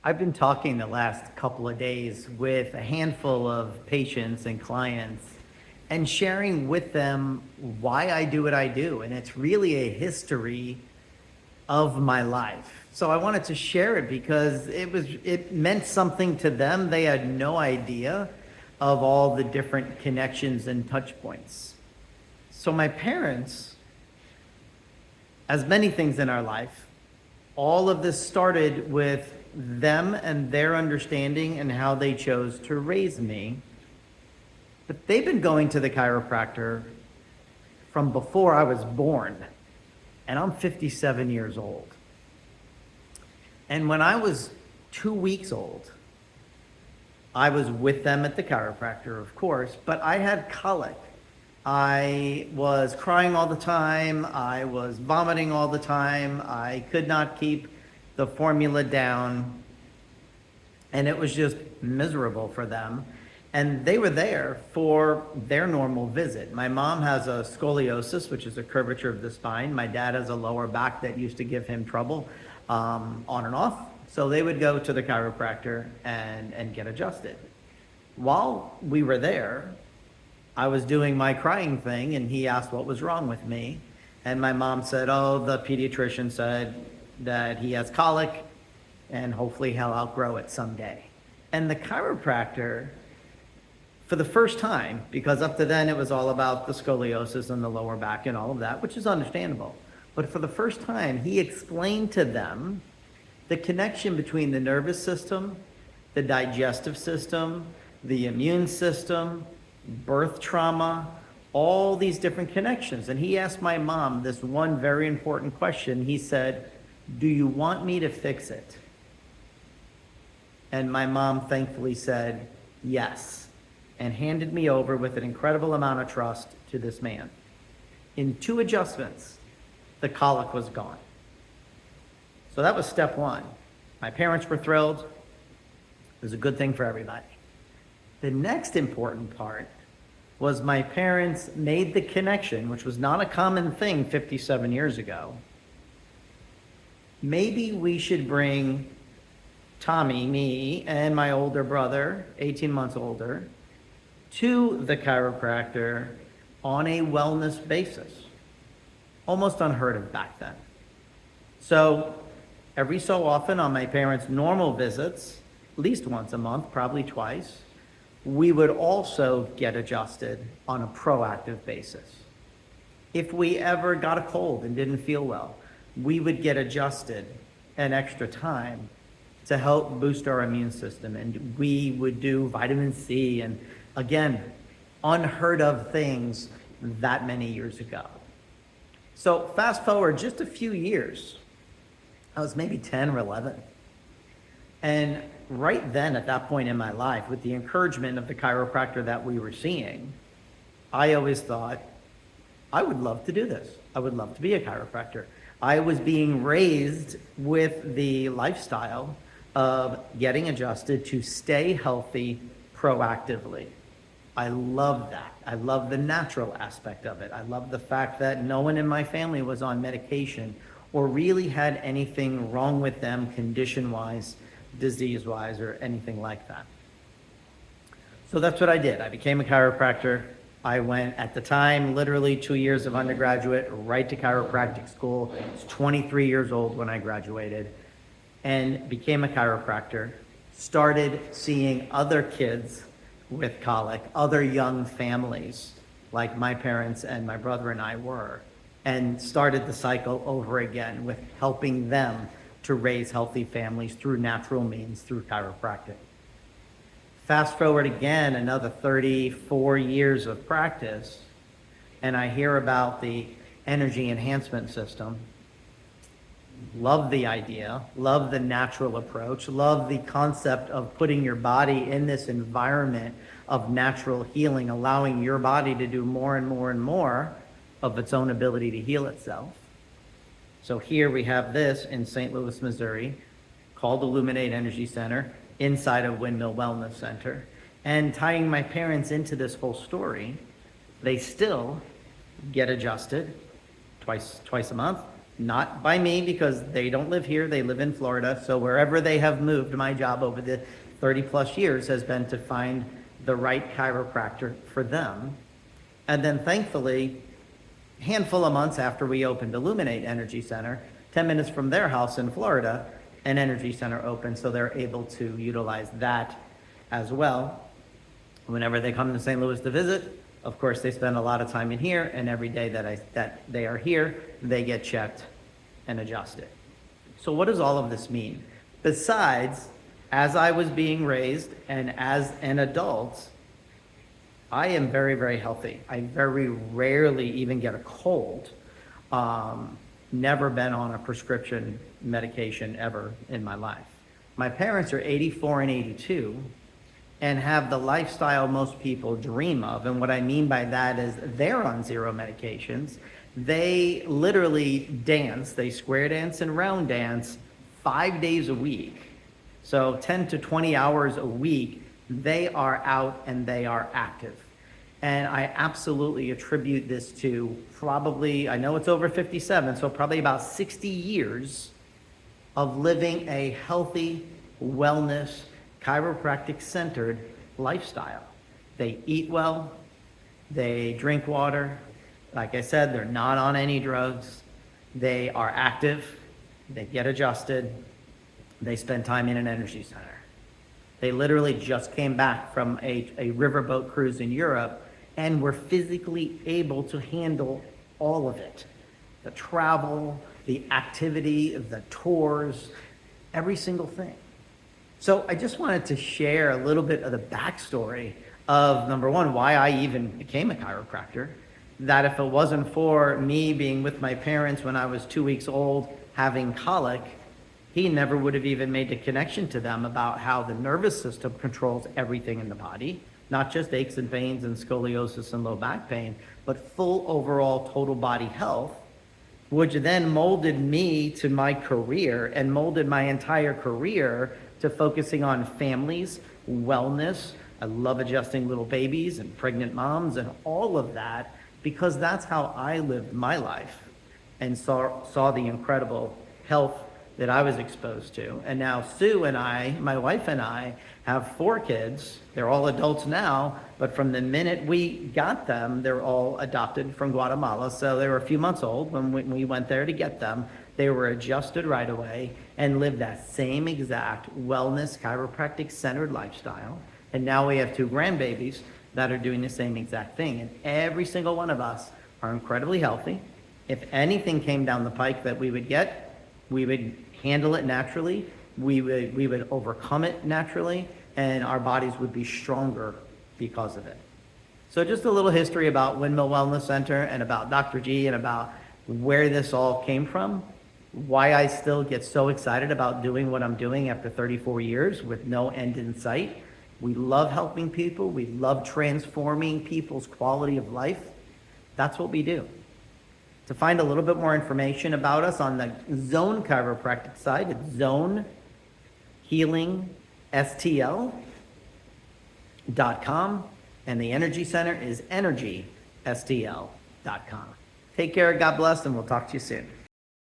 I've been talking the last couple of days with a handful of patients and clients and sharing with them why I do what I do. And it's really a history of my life. So I wanted to share it because it meant something to them. They had no idea of all the different connections and touch points. So my parents, as many things in our life, all of this started with them and their understanding and how they chose to raise me. But they've been going to the chiropractor from before I was born, and I'm 57 years old. And when I was 2 weeks old, I was with them at the chiropractor, of course, but I had colic. I was crying all the time. I was vomiting all the time. I could not keep the formula down. And it was just miserable for them. And they were there for their normal visit. My mom has a scoliosis, which is a curvature of the spine. My dad has a lower back that used to give him trouble on and off. So they would go to the chiropractor and get adjusted. While we were there, I was doing my crying thing, and he asked what was wrong with me. And my mom said, oh, the pediatrician said that he has colic, and hopefully he'll outgrow it someday. And the chiropractor, for the first time, because up to then it was all about the scoliosis and the lower back and all of that, which is understandable. But for the first time, he explained to them the connection between the nervous system, the digestive system, the immune system, birth trauma, all these different connections. And he asked my mom this one very important question. He said, do you want me to fix it? And my mom thankfully said, yes, and handed me over with an incredible amount of trust to this man. In 2 adjustments, the colic was gone. So that was step one. My parents were thrilled. It was a good thing for everybody. The next important part was my parents made the connection, which was not a common thing 57 years ago. Maybe we should bring Tommy, me, and my older brother, 18 months older, to the chiropractor on a wellness basis. Almost unheard of back then. So every so often on my parents' normal visits, at least once a month, probably twice, we would also get adjusted on a proactive basis. If we ever got a cold and didn't feel well, we would get adjusted an extra time to help boost our immune system. And we would do vitamin C and, again, unheard of things that many years ago. So fast forward just a few years, I was maybe 10 or 11. And right then, at that point in my life, with the encouragement of the chiropractor that we were seeing, I always thought, I would love to do this. I would love to be a chiropractor. I was being raised with the lifestyle of getting adjusted to stay healthy proactively. I love that. I love the natural aspect of it. I love the fact that no one in my family was on medication or really had anything wrong with them condition-wise, disease-wise, or anything like that. So that's what I did. I became a chiropractor. I went, at the time, literally 2 years of undergraduate, right to chiropractic school. I was 23 years old when I graduated and became a chiropractor. Started seeing other kids with colic, other young families like my parents and my brother and I were, and started the cycle over again with helping them to raise healthy families through natural means, through chiropractic. Fast forward again, another 34 years of practice, and I hear about the energy enhancement system. Love the idea, love the natural approach, love the concept of putting your body in this environment of natural healing, allowing your body to do more and more and more of its own ability to heal itself. So here we have this in St. Louis, Missouri, called Illuminate Energy Center, inside of Windmill Wellness Center. And tying my parents into this whole story, they still get adjusted twice a month, not by me because they don't live here, they live in Florida. So wherever they have moved, my job over the 30 plus years has been to find the right chiropractor for them. And then thankfully, a handful of months after we opened Illuminate Energy Center, 10 minutes from their house in Florida, an energy center opened, so they're able to utilize that as well. Whenever they come to St. Louis to visit, of course, they spend a lot of time in here, and every day that they are here, they get checked and adjusted. So what does all of this mean? Besides, as I was being raised and as an adult, I am very, very healthy. I very rarely even get a cold. Never been on a prescription medication ever in my life. My parents are 84 and 82 and have the lifestyle most people dream of. And what I mean by that is they're on zero medications. They literally dance, they square dance and round dance 5 days a week. So 10 to 20 hours a week, they are out and they are active. And I absolutely attribute this to probably, I know it's over 57, so probably about 60 years of living a healthy, wellness, chiropractic-centered lifestyle. They eat well, they drink water. Like I said, they're not on any drugs. They are active, they get adjusted, they spend time in an energy center. They literally just came back from a riverboat cruise in Europe and were physically able to handle all of it. The travel, the activity, the tours, every single thing. So I just wanted to share a little bit of the backstory of, number one, why I even became a chiropractor. That if it wasn't for me being with my parents when I was 2 weeks old, having colic, he never would have even made the connection to them about how the nervous system controls everything in the body, not just aches and pains and scoliosis and low back pain, but full overall total body health, which then molded me to my career and molded my entire career to focusing on families, wellness. I love adjusting little babies and pregnant moms and all of that, because that's how I lived my life and saw the incredible health that I was exposed to. And now Sue and I, my wife and I, have 4 kids. They're all adults now, but from the minute we got them, they're all adopted from Guatemala. So they were a few months old when we went there to get them. They were adjusted right away and lived that same exact wellness, chiropractic-centered lifestyle. And now we have 2 grandbabies that are doing the same exact thing. And every single one of us are incredibly healthy. If anything came down the pike that we would get, we would handle it naturally, we would overcome it naturally, and our bodies would be stronger because of it. So just a little history about Windmill Wellness Center and about Dr. G and about where this all came from, why I still get so excited about doing what I'm doing after 34 years with no end in sight. We love helping people. We love transforming people's quality of life. That's what we do. To find a little bit more information about us on the Zone Chiropractic side, it's zonehealingstl.com, and the Energy Center is energystl.com. Take care, God bless, and we'll talk to you soon.